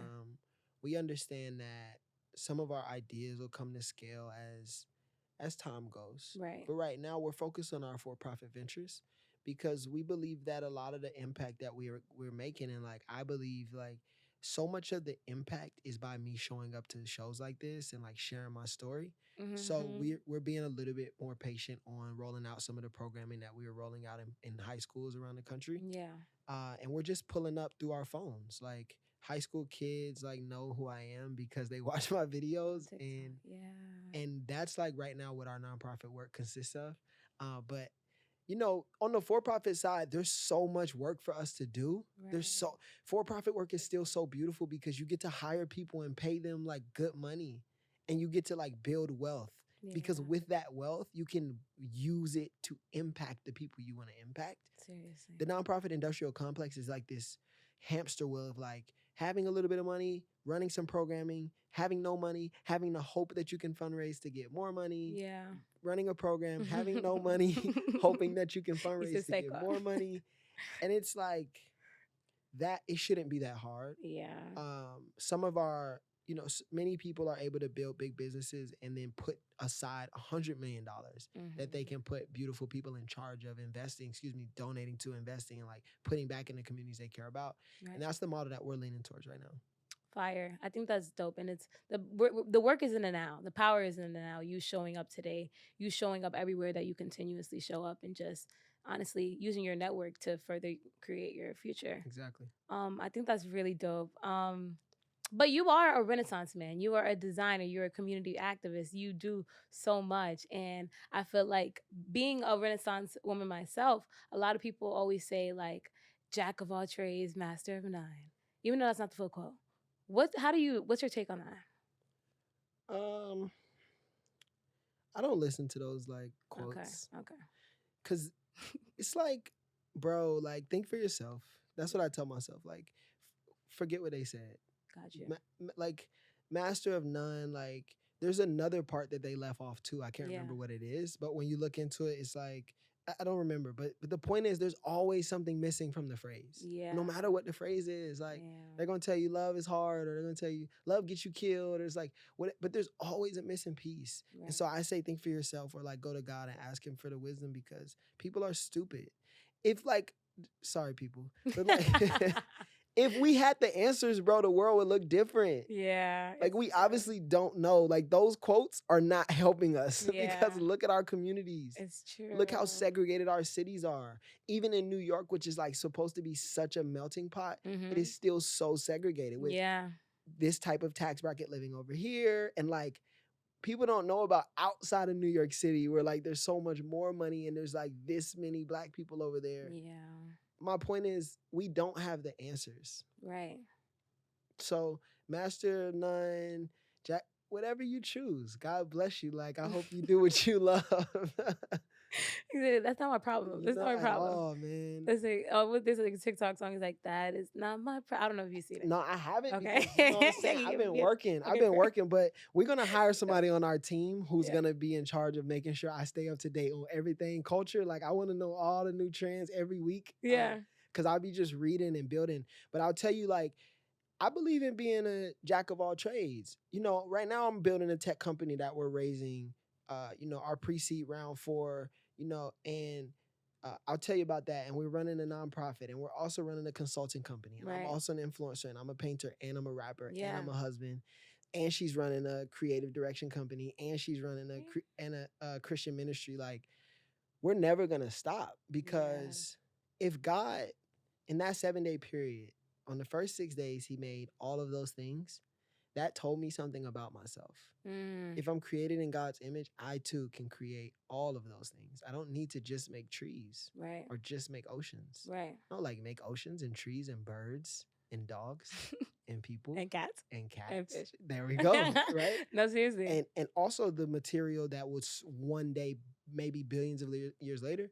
we understand that some of our ideas will come to scale as time goes. Right. But right now, we're focused on our for-profit ventures because we believe that a lot of the impact that we're making, and like I believe like so much of the impact is by me showing up to shows like this and like sharing my story. So we're being a little bit more patient on rolling out some of the programming that we were rolling out in high schools around the country. Yeah. And we're just pulling up through our phones. Like high school kids like know who I am because they watch my videos. And that's like right now what our nonprofit work consists of. But you know, on the for-profit side, there's so much work for us to do. Right. For-profit work is still so beautiful because you get to hire people and pay them like good money, and you get to like build wealth. Because with that wealth, you can use it to impact the people you want to impact. Seriously. The nonprofit industrial complex is like this hamster wheel of like having a little bit of money, running some programming, having no money, having the hope that you can fundraise to get more money. Yeah. Running a program, having no money, hoping that you can fundraise to get more money. And it's like that, it shouldn't be that hard. Yeah. Some of our, you know, many people are able to build big businesses and then put aside $100 million that they can put beautiful people in charge of donating to, investing, and like putting back in the communities they care about. Right. And that's the model that we're leaning towards right now. Fire. I think that's dope. And it's the work is in the now. The power is in the now. You showing up today, you showing up everywhere that you continuously show up, and just honestly using your network to further create your future. Exactly. I think that's really dope. But you are a Renaissance man. You are a designer. You're a community activist. You do so much. And I feel like being a Renaissance woman myself, a lot of people always say like, Jack of all trades, master of none. Even though that's not the full quote. What's your take on that? I don't listen to those like quotes. Okay. Cause it's like, bro, like think for yourself. That's what I tell myself. Like, forget what they said. Got you. Like, master of none. Like, there's another part that they left off too. I can't remember what it is, but when you look into it, it's like I don't remember. But the point is, there's always something missing from the phrase. Yeah. No matter what the phrase is, like they're gonna tell you love is hard, or they're gonna tell you love gets you killed. Or it's like what, but there's always a missing piece. Right. And so I say, think for yourself, or like go to God and ask Him for the wisdom, because people are stupid. If like, sorry people, but like. If we had the answers, bro, the world would look different. Yeah. Like, we obviously don't know. Like, those quotes are not helping us because look at our communities. It's true. Look how segregated our cities are. Even in New York, which is, like, supposed to be such a melting pot, it is still so segregated with this type of tax bracket living over here. And, like, people don't know about outside of New York City where, like, there's so much more money and there's, like, this many Black people over there. Yeah. My point is, we don't have the answers. Right. So, master of none, Jack, whatever you choose, God bless you. Like, I hope you do what you love. That's not my problem. That's not my problem. Oh, man. There's like a TikTok song. It's like, that is not my problem. I don't know if you've seen it. No, I haven't. Okay. Because, you know what I'm saying? I've been working. Okay, I've been working, but we're going to hire somebody on our team who's going to be in charge of making sure I stay up to date on everything culture. Like, I want to know all the new trends every week. Yeah. Because I'll be just reading and building. But I'll tell you, like, I believe in being a jack of all trades. You know, right now I'm building a tech company that we're raising, our pre-seed round for, and I'll tell you about that. And we're running a nonprofit, and we're also running a consulting company. And I'm also an influencer, and I'm a painter, and I'm a rapper, and I'm a husband. And she's running a creative direction company, and she's running a Christian ministry. Like, we're never going to stop, because if God, in that 7-day period, on the first 6 days, He made all of those things, that told me something about myself. If I'm created in God's image, I too can create all of those things. I don't need to just make trees or just make oceans. Right. I don't like make oceans and trees and birds and dogs and people and cats and fish. There we go. Right. No, seriously. And also the material that would one day, maybe billions of years later,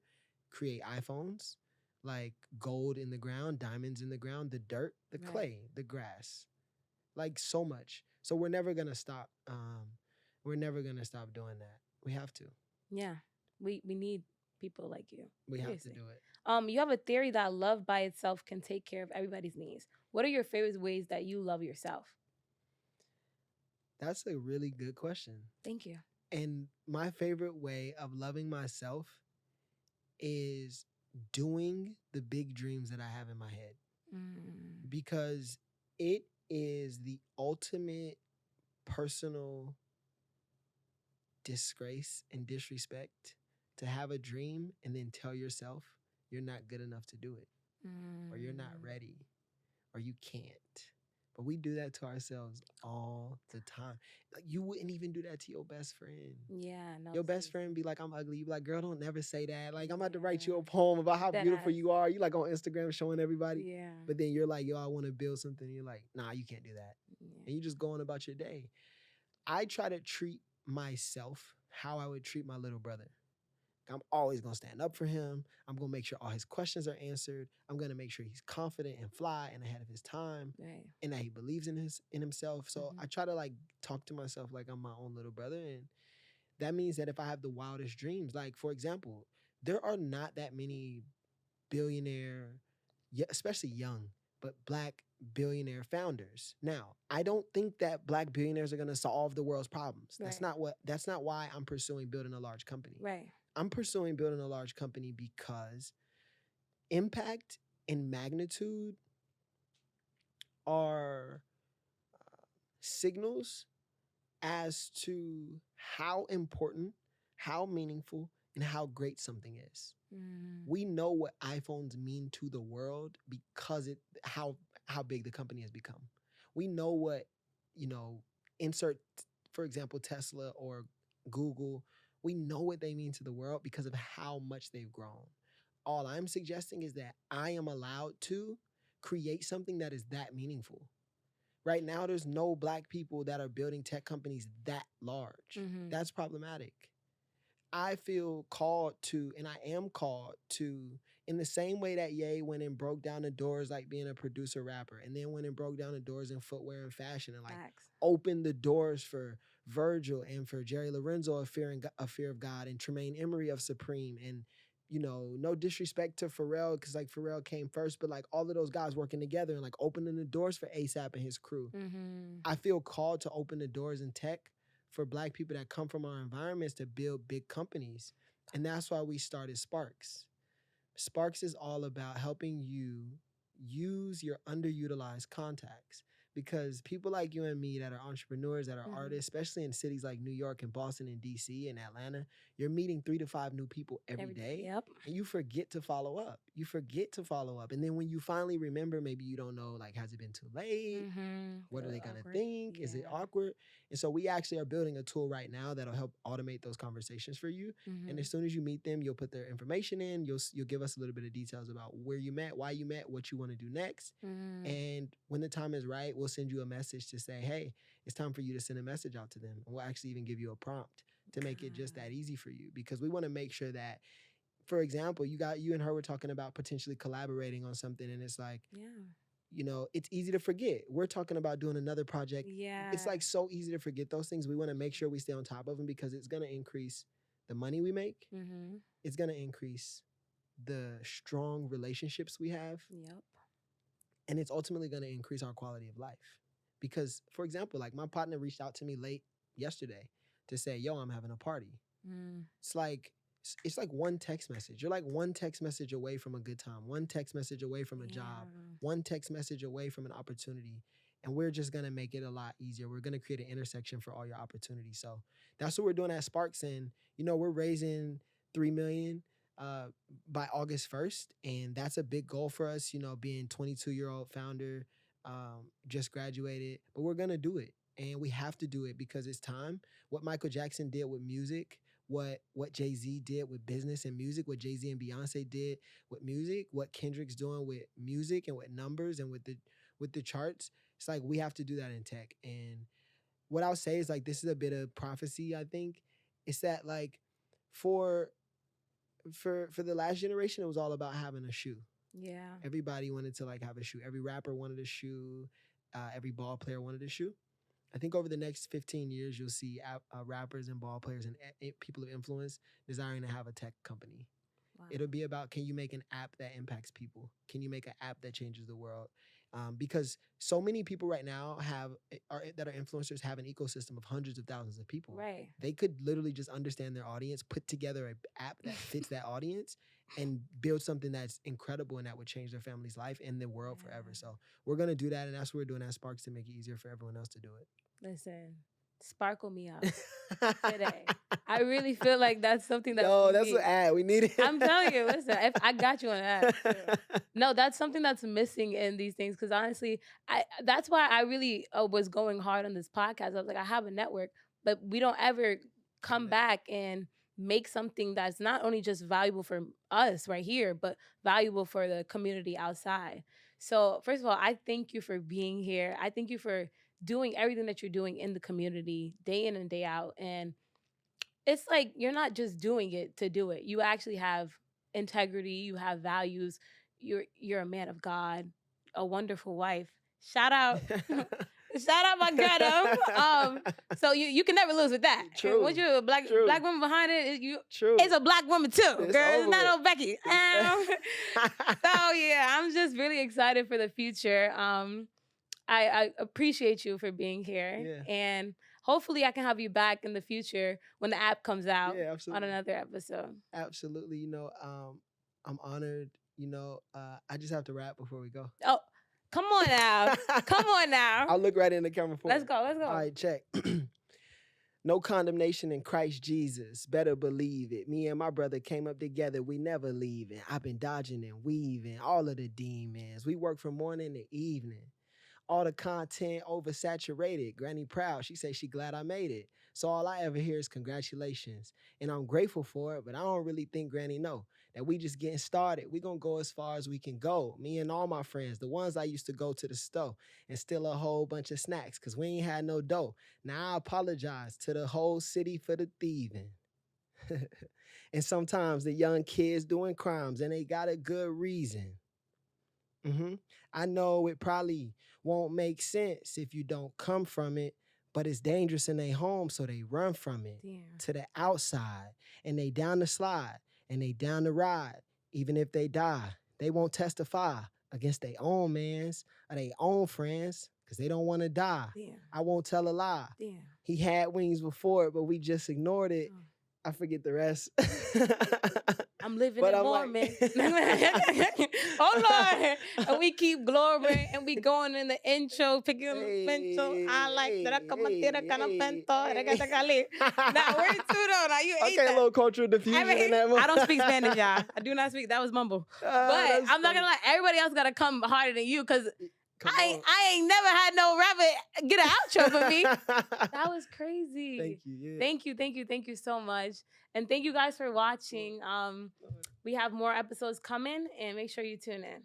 create iPhones, like gold in the ground, diamonds in the ground, the dirt, the clay, the grass. Like, so much. So we're never gonna stop. We're never gonna stop doing that. We have to. Yeah, we need people like you. We have to do it. You have a theory that love by itself can take care of everybody's needs. What are your favorite ways that you love yourself? That's a really good question. Thank you. And my favorite way of loving myself is doing the big dreams that I have in my head. Because it is the ultimate personal disgrace and disrespect to have a dream and then tell yourself you're not good enough to do it, or you're not ready, or you can't. But we do that to ourselves all the time. Like, you wouldn't even do that to your best friend. Yeah, no. Your best friend be like, I'm ugly. You be like, girl, don't never say that. Like, I'm about to write you a poem about how beautiful you are. You like on Instagram showing everybody. Yeah. But then you're like, yo, I want to build something. And you're like, nah, you can't do that. Yeah. And you just go on about your day. I try to treat myself how I would treat my little brother. I'm always going to stand up for him. I'm going to make sure all his questions are answered. I'm going to make sure he's confident and fly and ahead of his time, and that he believes in himself. So I try to like talk to myself like I'm my own little brother. And that means that if I have the wildest dreams, like for example, there are not that many billionaire, especially young, but Black billionaire founders. Now, I don't think that Black billionaires are going to solve the world's problems. That's not why I'm pursuing building a large company. Right. I'm pursuing building a large company because impact and magnitude are signals as to how important, how meaningful, and how great something is. We know what iPhones mean to the world because how big the company has become. We know what, insert, for example, Tesla or Google. We know what they mean to the world because of how much they've grown. All I'm suggesting is that I am allowed to create something that is that meaningful. Right now, there's no Black people that are building tech companies that large. That's problematic. I feel called to, and I am called to, in the same way that Ye went and broke down the doors, like being a producer rapper, and then went and broke down the doors in footwear and fashion, and like opened the doors for Virgil and for Jerry Lorenzo of Fear of God, and Tremaine Emory of Supreme, and no disrespect to Pharrell, because like Pharrell came first, but like all of those guys working together and like opening the doors for ASAP and his crew. I feel called to open the doors in tech for Black people that come from our environments to build big companies. And that's why we started Sparks. Sparks is all about helping you use your underutilized contacts. Because people like you and me that are entrepreneurs, that are artists, especially in cities like New York and Boston and DC and Atlanta, you're meeting 3 to 5 new people every day. Yep. And you forget to follow up. And then when you finally remember, maybe you don't know, like, has it been too late? What are they going to think? Is it awkward? And so we actually are building a tool right now that'll help automate those conversations for you. And as soon as you meet them, you'll put their information in. You'll give us a little bit of details about where you met, why you met, what you want to do next. And when the time is right, we'll send you a message to say, hey, it's time for you to send a message out to them. And we'll actually even give you a prompt to make it just that easy for you, because we want to make sure that, for example, you and her were talking about potentially collaborating on something, and it's like, it's easy to forget. We're talking about doing another project. It's like so easy to forget those things. We want to make sure we stay on top of them, because it's going to increase the money we make. It's going to increase the strong relationships we have. And it's ultimately going to increase our quality of life. Because, for example, like my partner reached out to me late yesterday to say, yo, I'm having a party. It's like one text message. You're like one text message away from a good time, one text message away from a job, one text message away from an opportunity. And we're just going to make it a lot easier. We're going to create an intersection for all your opportunities. So that's what we're doing at Sparks. And, we're raising $3 million by August 1st. And that's a big goal for us, being 22-year-old founder, just graduated. But we're going to do it. And we have to do it because it's time. What Michael Jackson did with music, what Jay-Z did with business and music, what Jay-Z and Beyonce did with music, what Kendrick's doing with music and with numbers and with the charts. It's like we have to do that in tech. And what I'll say is, like, this is a bit of prophecy, I think. It's that, like, for the last generation, it was all about having a shoe. Everybody wanted to, like, have a shoe. Every rapper wanted a shoe. Every ball player wanted a shoe. I think over the next 15 years, you'll see rappers and ball players and people of influence desiring to have a tech company. It'll be about, can you make an app that impacts people? Can you make an app that changes the world? Because so many people right now that are influencers have an ecosystem of hundreds of thousands of people. They could literally just understand their audience, put together an app that fits that audience, and build something that's incredible and that would change their family's life and the world forever. So we're going to do that, and that's what we're doing at Sparks to make it easier for everyone else to do it. Listen, sparkle me up today. I really feel like that's something that that's an ad. We need it. I'm telling you, listen, if I got you on ad. No, that's something that's missing in these things. Because honestly, that's why I really was going hard on this podcast. I was like, I have a network, but we don't ever come back and make something that's not only just valuable for us right here, but valuable for the community outside. So first of all, I thank you for being here. I thank you for doing everything that you're doing in the community day in and day out. And it's like, you're not just doing it to do it. You actually have integrity. You have values. You're a man of God, a wonderful wife. Shout out. Shout out my ghetto. So you can never lose with that. True. Once you're a black woman behind it, True. It's a black woman too, girl. It's not no Becky. So yeah, I'm just really excited for the future. I appreciate you for being here. And hopefully I can have you back in the future when the app comes out on another episode. Absolutely. I'm honored. I just have to rap before we go. Oh, come on now. Come on now. I'll look right in the camera for you. Let's go. All right, check. No condemnation in Christ Jesus. Better believe it. Me and my brother came up together. We never leaving. I've been dodging and weaving all of the demons. We work from morning to evening. All the content oversaturated. Granny proud. She say she glad I made it. So all I ever hear is congratulations. And I'm grateful for it, but I don't really think Granny know that we just getting started. We gonna go as far as we can go. Me and all my friends, the ones I used to go to the store and steal a whole bunch of snacks because we ain't had no dough. Now I apologize to the whole city for the thieving. And sometimes the young kids doing crimes and they got a good reason. I know it probably won't make sense if you don't come from it, but it's dangerous in their home, so they run from it to the outside, and they down the slide, and they down the ride. Even if they die, they won't testify against their own mans or their own friends because they don't want to die. I won't tell a lie. He had wings before it, but we just ignored it. I forget the rest. I'm living in moment. Hold on. And we keep glory and we going in the intro, picking up the pencil. I like that. Now, where to though? Now you ate that. A little cultural diffusion in that moment. I don't speak Spanish, y'all. I do not speak. That was mumble. But I'm not going to lie. Everybody else got to come harder than you because I ain't never had no rapper get an outro for me. That was crazy. Thank you. Yeah. Thank you so much. And thank you guys for watching. We have more episodes coming and make sure you tune in.